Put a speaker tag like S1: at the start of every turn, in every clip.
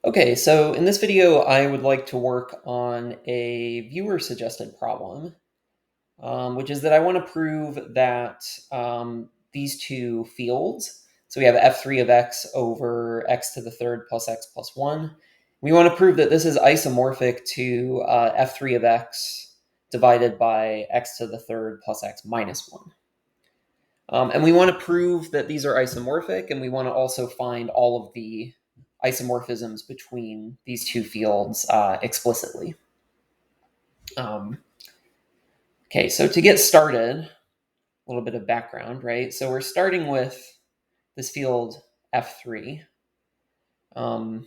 S1: Okay, so in this video, I would like to work on a viewer-suggested problem, which is that I want to prove that these two fields, so we have f3 of x over x to the third plus x plus 1, we want to prove that this is isomorphic to f3 of x divided by x to the third plus x minus 1. And we want to prove that these are isomorphic, and we want to also find all of the isomorphisms between these two fields explicitly. Okay, so to get started, a little bit of background, right? So we're starting with this field F3. And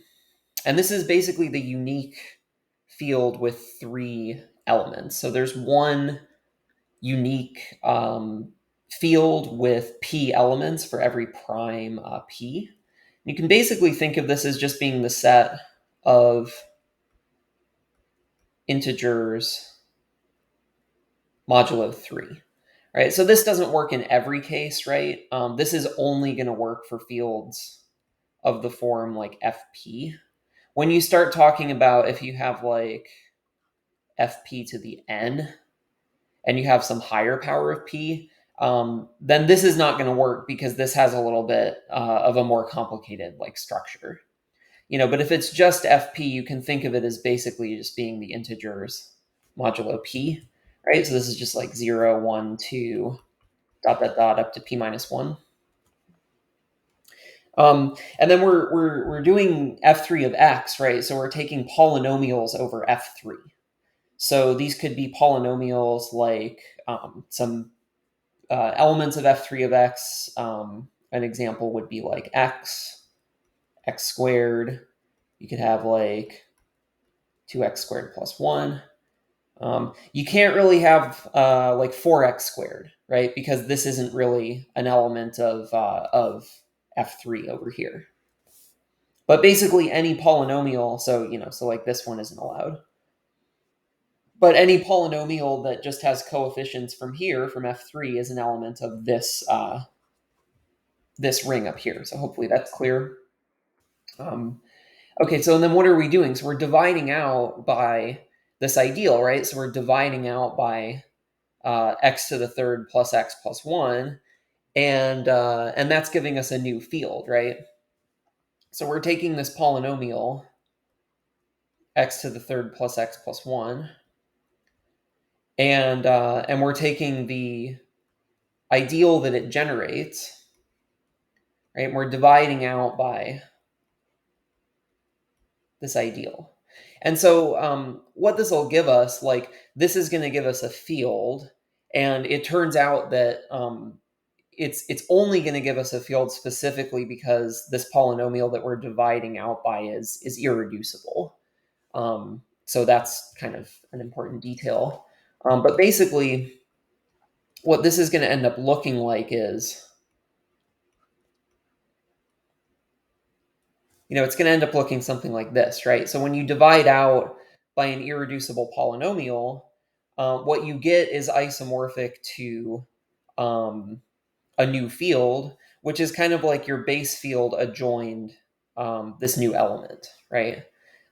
S1: this is basically the unique field with three elements. So there's one unique field with p elements for every prime p. You can basically think of this as just being the set of integers modulo 3, right? So this doesn't work in every case, right? This is only going to work for fields of the form like fp. When you start talking about if you have like fp to the n and you have some higher power of p, then this is not going to work because this has a little bit of a more complicated like structure. But if it's just fp, you can think of it as basically just being the integers modulo p, right? So this is just like 0, 1, 2, dot, dot, dot, up to p minus 1. And then we're doing f3 of x, right? So we're taking polynomials over f3. So these could be polynomials like some elements of f3 of x. An example would be like x squared. You could have like 2x squared plus 1. You can't really have like 4x squared, right? Because this isn't really an element of f3 over here. But basically any polynomial, so like this one isn't allowed. But any polynomial that just has coefficients from here, from f3, is an element of this this ring up here. So hopefully that's clear. Okay, so then what are we doing? So we're dividing out by this ideal, right? So we're dividing out by x to the third plus x plus 1, and that's giving us a new field, right? So we're taking this polynomial x to the third plus x plus 1, and we're taking the ideal that it generates, right? And we're dividing out by this ideal. And so what this will give us, like this is going to give us a field, and it turns out that it's only going to give us a field specifically because this polynomial that we're dividing out by is irreducible. So that's kind of an important detail. But basically, what this is going to end up looking like is, it's going to end up looking something like this, right? So when you divide out by an irreducible polynomial, what you get is isomorphic to a new field, which is kind of like your base field adjoined this new element, right?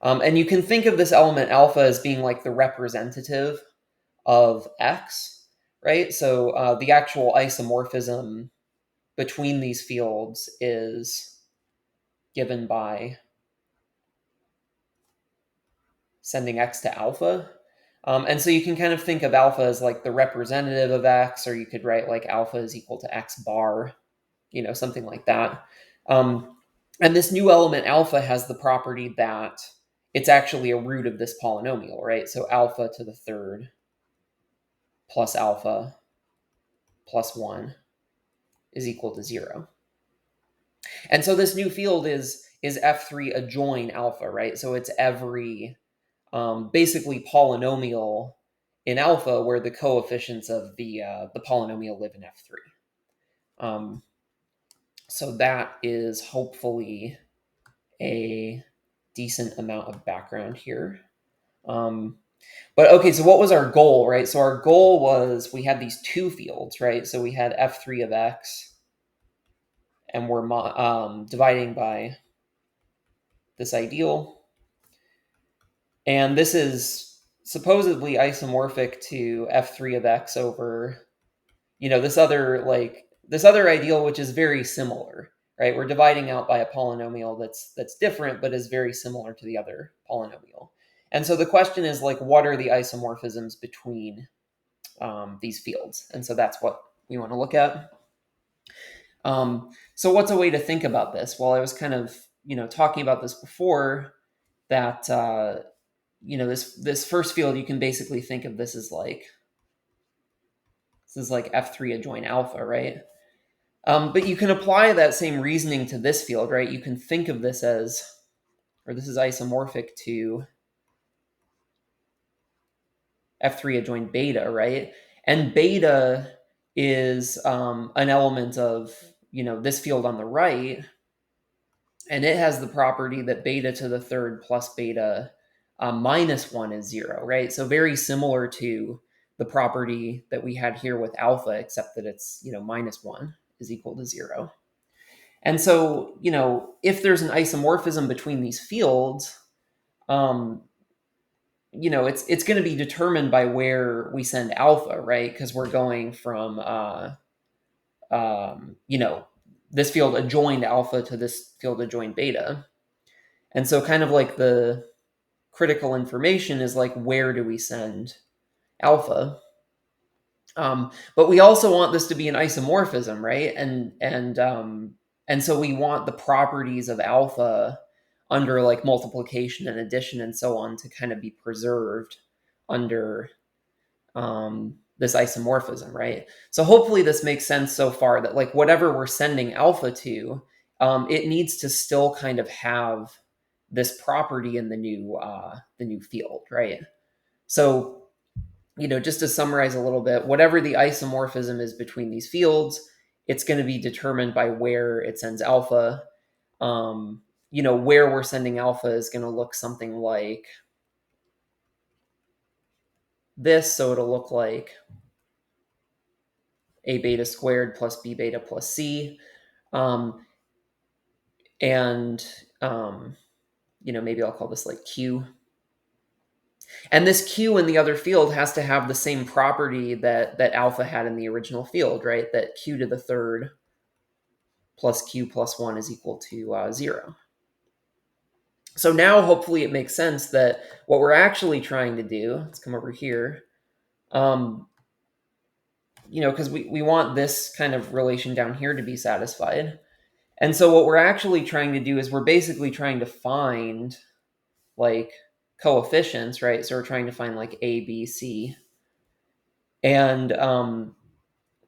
S1: And you can think of this element alpha as being like the representative of x, right? So the actual isomorphism between these fields is given by sending x to alpha. And so you can kind of think of alpha as like the representative of x, or you could write like alpha is equal to x bar, something like that. And this new element alpha has the property that it's actually a root of this polynomial, right? So alpha to the third plus alpha plus 1 is equal to 0. And so this new field is f3 adjoin alpha, right? So it's every basically polynomial in alpha where the coefficients of the polynomial live in f3. So that is hopefully a decent amount of background here. But okay, so what was our goal, right? So our goal was we had these two fields, right? So we had f3 of x, and we're dividing by this ideal. And this is supposedly isomorphic to f3 of x over, this other ideal, which is very similar, right? We're dividing out by a polynomial that's different, but is very similar to the other polynomial. And so the question is, like, what are the isomorphisms between these fields? And so that's what we want to look at. So what's a way to think about this? Well, I was kind of, talking about this before, that, this first field, you can basically think of this as like, f3 adjoint alpha, right? But you can apply that same reasoning to this field, right? You can think of this as, or this is isomorphic to f3 adjoint beta, right? And beta is an element of, this field on the right, and it has the property that beta to the third plus beta minus 1 is 0, right? So very similar to the property that we had here with alpha, except that it's, minus 1 is equal to 0. And so, if there's an isomorphism between these um, it's going to be determined by where we send alpha, right? Because we're going from, this field adjoined alpha to this field adjoined beta. And so kind of like the critical information is like, where do we send alpha? But we also want this to be an isomorphism, right? And so we want the properties of alpha under like multiplication and addition and so on to kind of be preserved under this isomorphism, right? So hopefully this makes sense so far, that like whatever we're sending alpha to, it needs to still kind of have this property in the new field, right? So, just to summarize a little bit, whatever the isomorphism is between these fields, it's going to be determined by where it sends alpha. Where we're sending alpha is going to look something like this. So it'll look like a beta squared plus b beta plus c. And, maybe I'll call this like q. And this q in the other field has to have the same property that alpha had in the original field, right? That q to the third plus q plus 1 is equal to 0. So now hopefully it makes sense that what we're actually trying to do, let's come over here, because we want this kind of relation down here to be satisfied. And so what we're actually trying to do is we're basically trying to find like coefficients, right? So we're trying to find like a, b, c. And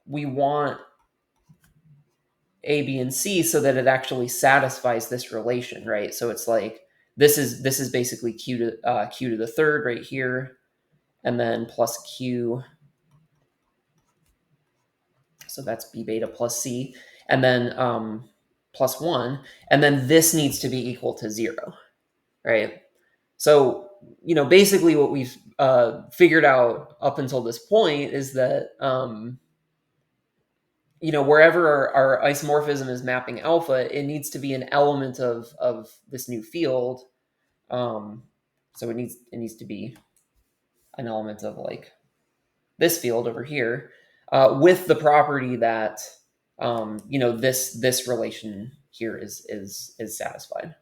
S1: we want a, b, and c so that it actually satisfies this relation, right? So it's like this is basically q to the third right here, and then plus q. So that's b beta plus c, and then plus 1, and then this needs to be equal to 0, right? So basically what we've figured out up until this point is that wherever our isomorphism is mapping alpha, it needs to be an element of this new field. So it needs to be an element of like this field over here, with the property that this relation here is satisfied.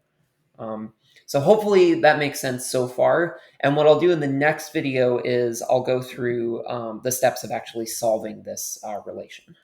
S1: So hopefully that makes sense so far. And what I'll do in the next video is I'll go through the steps of actually solving this relation.